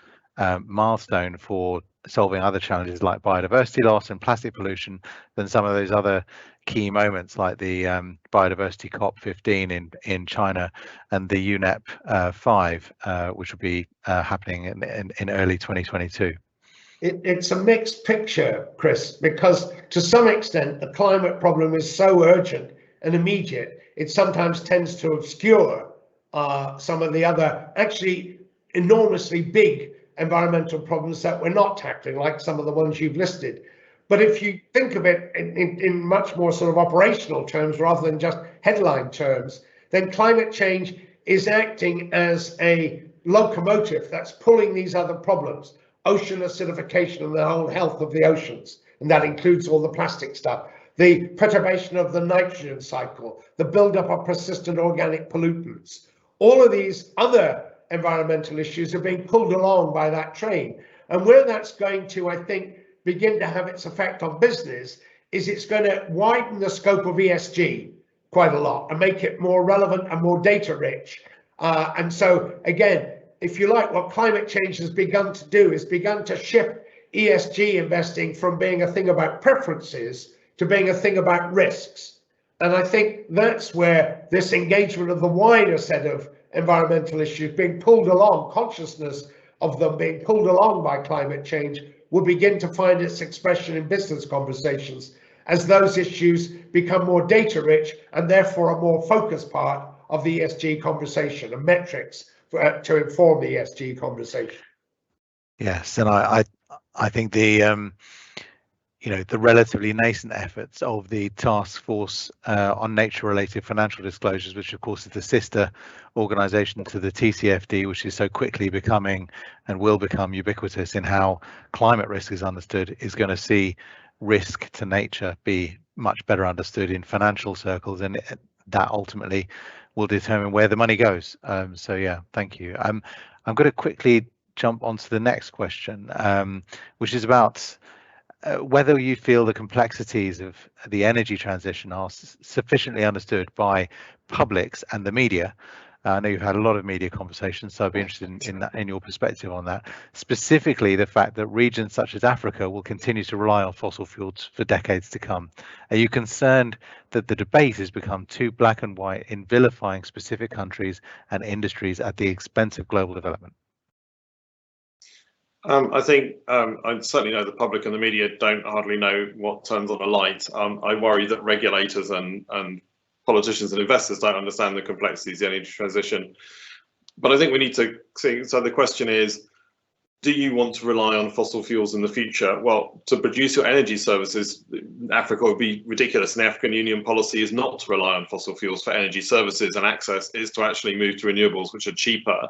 S1: milestone for solving other challenges like biodiversity loss and plastic pollution than some of those other key moments like the biodiversity COP15 in China and the UNEP 5, which will be happening in early 2022.
S4: It's a mixed picture, Chris, because to some extent the climate problem is so urgent and immediate, it sometimes tends to obscure some of the other actually enormously big environmental problems that we're not tackling, like some of the ones you've listed. But if you think of it in much more sort of operational terms rather than just headline terms, then climate change is acting as a locomotive that's pulling these other problems, ocean acidification and the whole health of the oceans, and that includes all the plastic stuff, the perturbation of the nitrogen cycle, the buildup of persistent organic pollutants. All of these other environmental issues are being pulled along by that train. And where that's going to, I think, begin to have its effect on business is it's going to widen the scope of ESG quite a lot and make it more relevant and more data rich. And so, again, if you like, what climate change has begun to do is begun to shift ESG investing from being a thing about preferences to being a thing about risks. And I think that's where this engagement of the wider set of environmental issues being pulled along, consciousness of them being pulled along by climate change, will begin to find its expression in business conversations as those issues become more data rich and therefore a more focused part of the ESG conversation and metrics to inform the ESG conversation.
S1: Yes, and I think the the relatively nascent efforts of the task force on nature-related financial disclosures, which of course is the sister organisation to the TCFD, which is so quickly becoming and will become ubiquitous in how climate risk is understood, is going to see risk to nature be much better understood in financial circles, and that ultimately will determine where the money goes. So yeah, thank you. I'm going to quickly jump onto the next question, which is about whether you feel the complexities of the energy transition are sufficiently understood by publics and the media. I know you've had a lot of media conversations, so I'd be interested in your perspective on that. Specifically, the fact that regions such as Africa will continue to rely on fossil fuels for decades to come. Are you concerned that the debate has become too black and white in vilifying specific countries and industries at the expense of global development?
S2: I think I certainly know the public and the media don't hardly know what turns on a light. I worry that regulators and politicians and investors don't understand the complexities of the energy transition. But I think we need to see, so the question is, do you want to rely on fossil fuels in the future? Well, to produce your energy services, Africa would be ridiculous. And the African Union policy is not to rely on fossil fuels for energy services and access, is to actually move to renewables, which are cheaper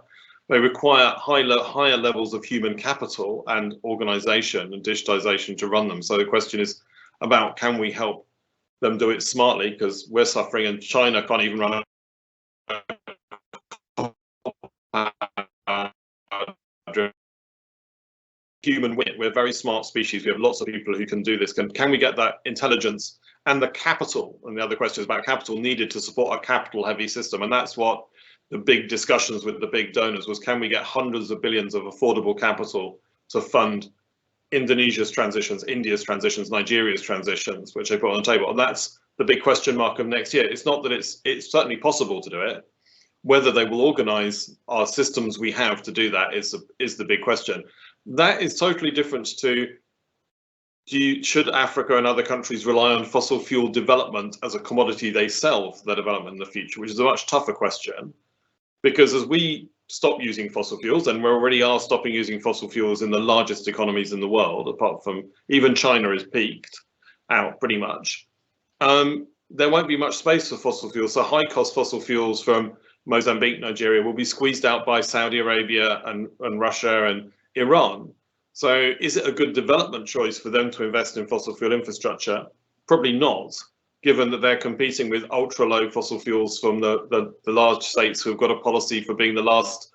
S2: They require higher levels of human capital and organization and digitization to run them. So the question is about, can we help them do it smartly, because we're suffering and China can't even run human wit. We're a very smart species. We have lots of people who can do this. Can we get that intelligence and the capital? And the other question is about capital needed to support a capital heavy system. And that's what the big discussions with the big donors was. Can we get hundreds of billions of affordable capital to fund Indonesia's transitions, India's transitions, Nigeria's transitions, which they put on the table? And that's the big question mark of next year. It's not that it's certainly possible to do it. Whether they will organize our systems we have to do that is the big question. That is totally different to, should Africa and other countries rely on fossil fuel development as a commodity they sell for their development in the future, which is a much tougher question. Because as we stop using fossil fuels, and we already are stopping using fossil fuels in the largest economies in the world, apart from even China is peaked out pretty much, there won't be much space for fossil fuels. So high cost fossil fuels from Mozambique, Nigeria will be squeezed out by Saudi Arabia and Russia and Iran. So is it a good development choice for them to invest in fossil fuel infrastructure? Probably not, given that they're competing with ultra low fossil fuels from the large states who've got a policy for being the last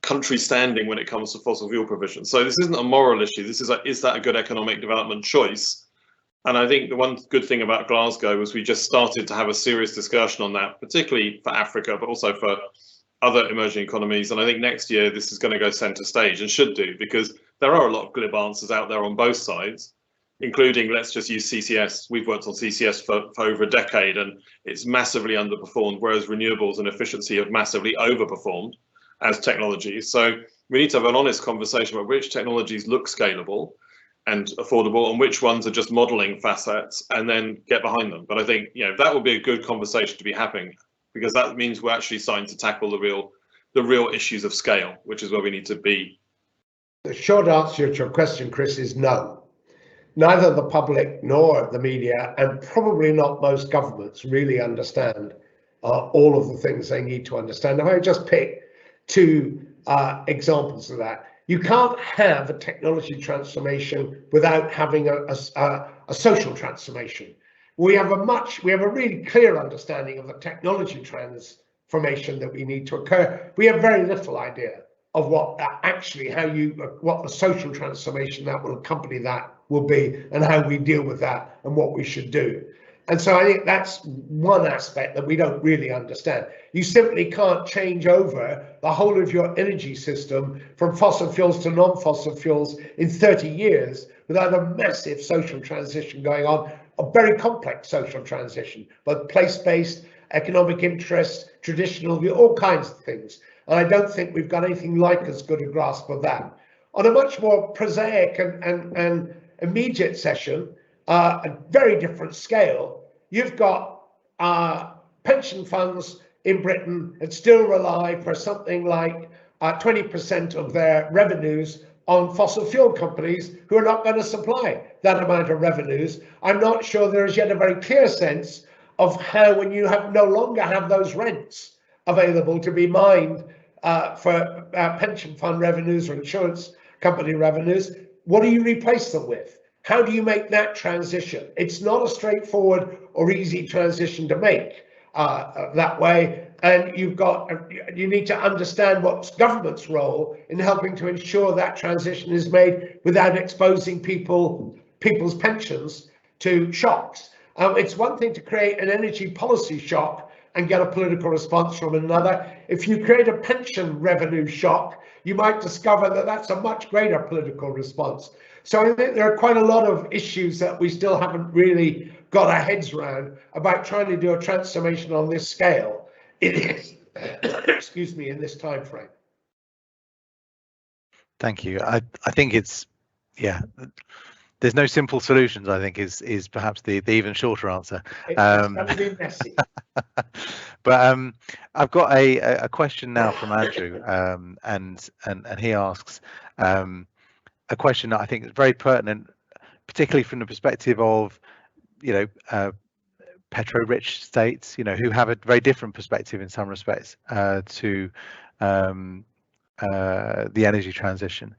S2: country standing when it comes to fossil fuel provision. So this isn't a moral issue. This is that a good economic development choice? And I think the one good thing about Glasgow was we just started to have a serious discussion on that, particularly for Africa, but also for other emerging economies. And I think next year this is going to go centre stage, and should do, because there are a lot of glib answers out there on both sides, including, let's just use CCS. We've worked on CCS for over a decade and it's massively underperformed, whereas renewables and efficiency have massively overperformed as technologies. So we need to have an honest conversation about which technologies look scalable and affordable and which ones are just modeling facets, and then get behind them. But I think, you know, that would be a good conversation to be happening, because that means we're actually starting to tackle the real issues of scale, which is where we need to be.
S4: The short answer to your question, Chris, is no. Neither the public nor the media, and probably not most governments, really understand all of the things they need to understand. If I just pick two examples of that. You can't have a technology transformation without having a social transformation. We have a really clear understanding of the technology transformation that we need to occur. We have very little idea of what what the social transformation that will accompany that will be, and how we deal with that, and what we should do. And so I think that's one aspect that we don't really understand. You simply can't change over the whole of your energy system from fossil fuels to non-fossil fuels in 30 years without a massive social transition going on, a very complex social transition, both place-based, economic interests, traditional, all kinds of things. And I don't think we've got anything like as good a grasp of that. On a much more prosaic and immediate session, a very different scale, you've got pension funds in Britain that still rely for something like 20% of their revenues on fossil fuel companies who are not going to supply that amount of revenues. I'm not sure there is yet a very clear sense of how, when you no longer have those rents available to be mined for pension fund revenues or insurance company revenues, what do you replace them with? How do you make that transition? It's not a straightforward or easy transition to make that way. And you need to understand what's government's role in helping to ensure that transition is made without exposing people's pensions to shocks. It's one thing to create an energy policy shock and get a political response from another. If you create a pension revenue shock, you might discover that that's a much greater political response. So I think there are quite a lot of issues that we still haven't really got our heads around about trying to do a transformation on this scale. Excuse me, in this time frame.
S1: Thank you. I think it's, yeah, there's no simple solutions, I think is perhaps the even shorter answer.
S4: It's going to be messy.
S1: But I've got a question now from Andrew, and he asks a question that I think is very pertinent, particularly from the perspective of, petro-rich states, who have a very different perspective in some respects to the energy transition.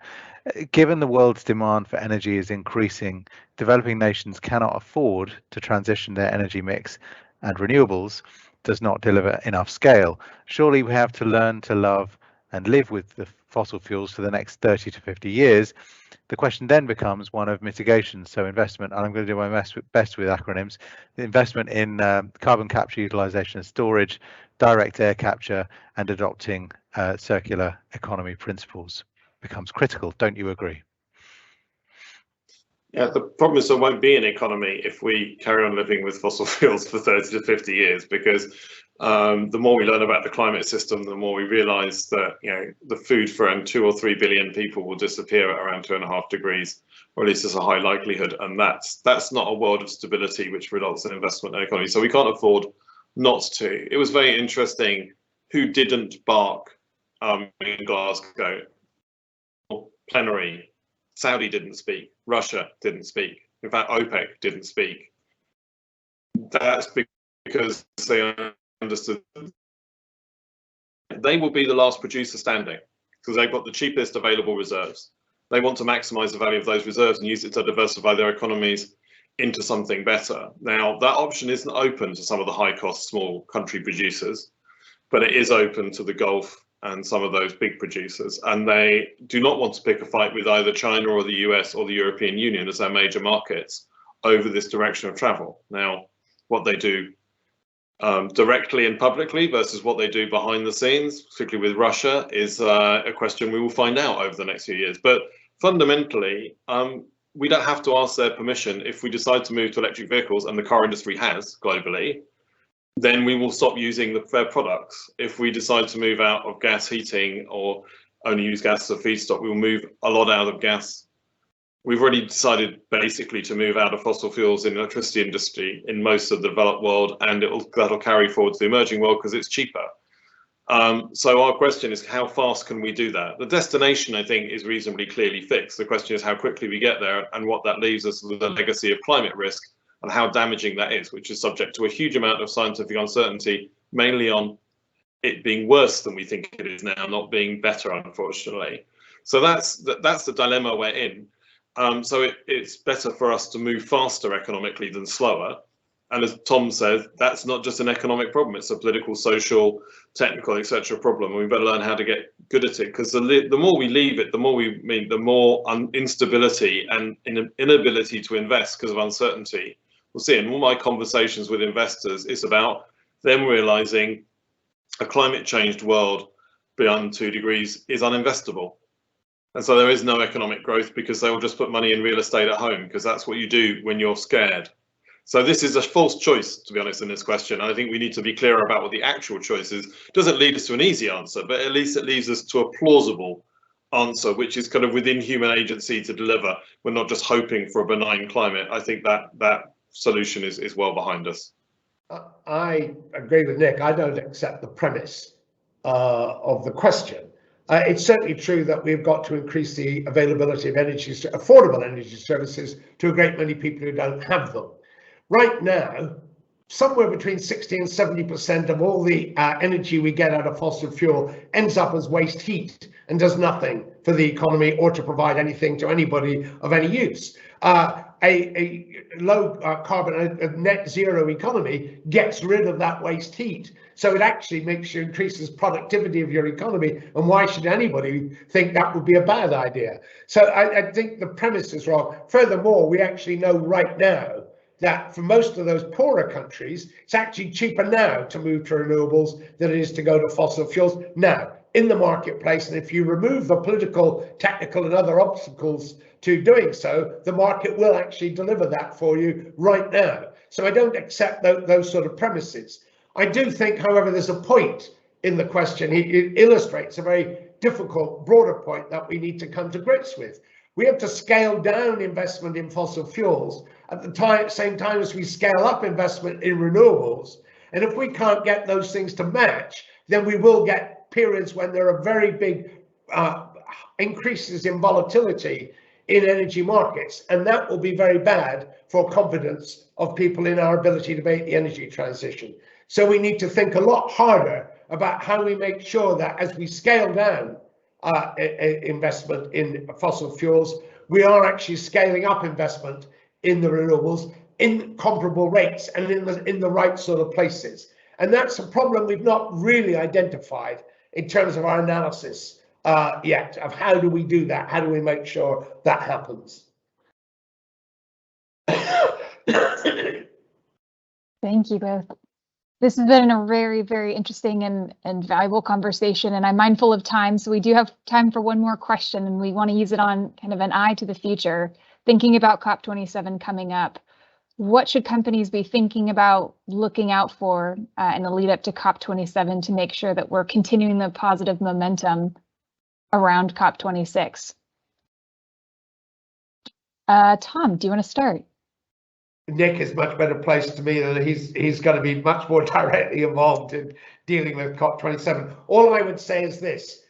S1: Given the world's demand for energy is increasing, developing nations cannot afford to transition their energy mix, and renewables does not deliver enough scale. Surely we have to learn to love and live with the fossil fuels for the next 30 to 50 years. The question then becomes one of mitigation. So investment, and I'm going to do my best with acronyms, the investment in carbon capture, utilization and storage, direct air capture, and adopting circular economy principles becomes critical. Don't you agree?
S2: Yeah, the problem is there won't be an economy if we carry on living with fossil fuels for 30 to 50 years, because the more we learn about the climate system, the more we realise that, you know, the food for around 2 or 3 billion people will disappear at around 2.5 degrees, or at least there's a high likelihood, and that's not a world of stability which results in investment in the economy. So we can't afford not to. It was very interesting who didn't bark in Glasgow. Plenary. Saudi didn't speak, Russia didn't speak, in fact OPEC didn't speak. That's because they understood they will be the last producer standing, because they've got the cheapest available reserves. They want to maximize the value of those reserves and use it to diversify their economies into something better. Now, that option isn't open to some of the high cost small country producers, but it is open to the Gulf and some of those big producers, and they do not want to pick a fight with either China or the US or the European Union as their major markets over this direction of travel. Now, what they do directly and publicly versus what they do behind the scenes, particularly with Russia, is a question we will find out over the next few years. But fundamentally, we don't have to ask their permission if we decide to move to electric vehicles, and the car industry has globally. Then we will stop using their products. If we decide to move out of gas heating or only use gas as a feedstock, we will move a lot out of gas. We've already decided basically to move out of fossil fuels in the electricity industry in most of the developed world, and that'll carry forward to the emerging world because it's cheaper. So our question is, how fast can we do that? The destination, I think, is reasonably clearly fixed. The question is how quickly we get there and what that leaves us with the legacy of climate risk, and how damaging that is, which is subject to a huge amount of scientific uncertainty, mainly on it being worse than we think it is now, not being better, unfortunately. So that's the dilemma we're in. So it's better for us to move faster economically than slower. And as Tom said, that's not just an economic problem, it's a political, social, technical, etc. problem. And we better learn how to get good at it, because the more we leave it, the more instability and inability to invest because of uncertainty. We'll see. In all my conversations with investors, it's about them realizing a climate changed world beyond 2 degrees is uninvestable. And so there is no economic growth because they will just put money in real estate at home, because that's what you do when you're scared. So this is a false choice, to be honest, in this question. I think we need to be clear about what the actual choice is. It doesn't lead us to an easy answer, but at least it leads us to a plausible answer, which is kind of within human agency to deliver. We're not just hoping for a benign climate. I think that solution is well behind us.
S4: I agree with Nick. I don't accept the premise of the question. It's certainly true that we've got to increase the availability of affordable energy services to a great many people who don't have them. Right now, somewhere between 60 and 70% of all the energy we get out of fossil fuel ends up as waste heat and does nothing for the economy or to provide anything to anybody of any use. A low carbon, a net zero economy gets rid of that waste heat. So it actually increases productivity of your economy. And why should anybody think that would be a bad idea? So I think the premise is wrong. Furthermore, we actually know right now that for most of those poorer countries, it's actually cheaper now to move to renewables than it is to go to fossil fuels now in the marketplace. And if you remove the political, technical and other obstacles to doing so, the market will actually deliver that for you right now. So I don't accept those sort of premises. I do think, however, there's a point in the question. It illustrates a very difficult, broader point that we need to come to grips with. We have to scale down investment in fossil fuels at the same time as we scale up investment in renewables. And if we can't get those things to match, then we will get periods when there are very big increases in volatility in energy markets. And that will be very bad for confidence of people in our ability to make the energy transition. So we need to think a lot harder about how we make sure that as we scale down investment in fossil fuels. We are actually scaling up investment in the renewables in comparable rates and in the right sort of places. And that's a problem we've not really identified in terms of our analysis yet of how do we do that? How do we make sure that happens?
S3: Thank you both. This has been a very, very interesting and valuable conversation, and I'm mindful of time, so we do have time for one more question, and we want to use it on kind of an eye to the future. Thinking about COP27 coming up, what should companies be thinking about, looking out for in the lead up to COP27 to make sure that we're continuing the positive momentum around COP26? Tom, do you want to start?
S4: Nick is much better placed to me that he's going to be much more directly involved in dealing with COP27. All I would say is this: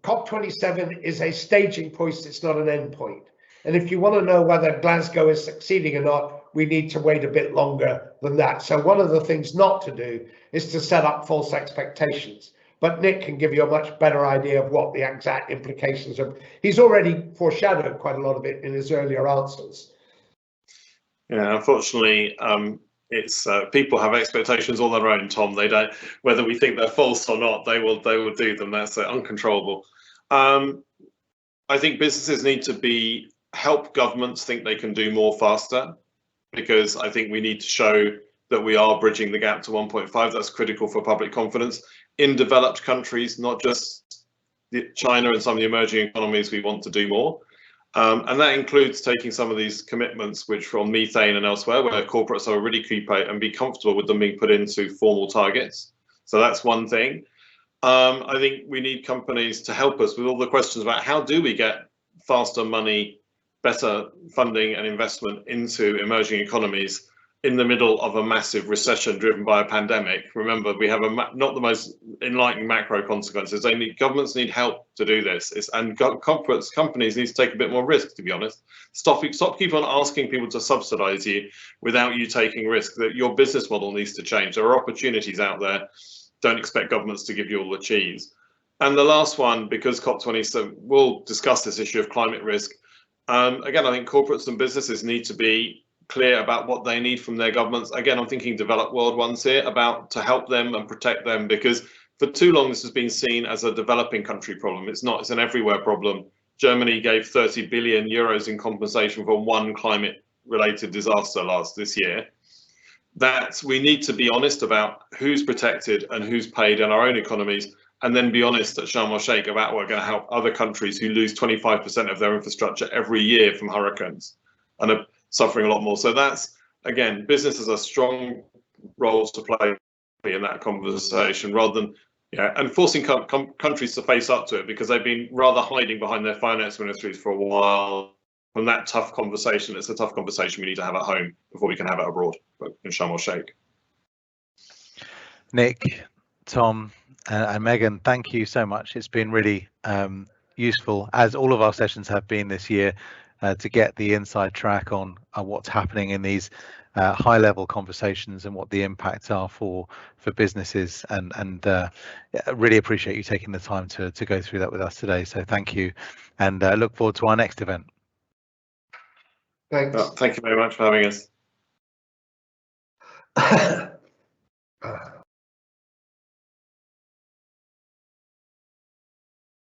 S4: COP27 is a staging point, it's not an end point. And if you want to know whether Glasgow is succeeding or not, we need to wait a bit longer than that. So one of the things not to do is to set up false expectations. But Nick can give you a much better idea of what the exact implications are. He's already foreshadowed quite a lot of it in his earlier answers.
S2: Yeah, unfortunately, it's people have expectations all their own, Tom. They don't, whether we think they're false or not, they will do them. That's uncontrollable. I think businesses need to help governments think they can do more faster, because I think we need to show that we are bridging the gap to 1.5. That's critical for public confidence in developed countries, not just China and some of the emerging economies. We want to do more. And that includes taking some of these commitments, which from methane and elsewhere, where corporates are really keep out and be comfortable with them being put into formal targets. So that's one thing. I think we need companies to help us with all the questions about how do we get faster money, better funding and investment into emerging economies in the middle of a massive recession driven by a pandemic. Remember, we have not the most enlightening macro consequences. Governments need help to do this, and companies need to take a bit more risk, to be honest. Stop keep on asking people to subsidize you without you taking risk. That your business model needs to change. There are opportunities out there. Don't expect governments to give you all the cheese. And the last one, because COP27 will discuss this issue of climate risk. Again, I think corporates and businesses need to be clear about what they need from their governments. Again, I'm thinking developed world ones here, about to help them and protect them, because for too long this has been seen as a developing country problem. It's not, it's an everywhere problem. Germany gave 30 billion euros in compensation for one climate related disaster this year. That we need to be honest about who's protected and who's paid in our own economies, and then be honest at Sharm el Sheikh about we're going to help other countries who lose 25% of their infrastructure every year from hurricanes and are suffering a lot more. So that's, again, business has a strong roles to play in that conversation, rather than and forcing countries to face up to it, because they've been rather hiding behind their finance ministries for a while from that tough conversation. It's a tough conversation we need to have at home before we can have it abroad in Sharm el Sheikh.
S1: Nick, Tom, and Megan, thank you so much. It's been really useful, as all of our sessions have been this year, to get the inside track on what's happening in these high-level conversations and what the impacts are for businesses. And really appreciate you taking the time to go through that with us today. So thank you, and look forward to our next event.
S4: Thanks.
S2: Thank you very much for having us.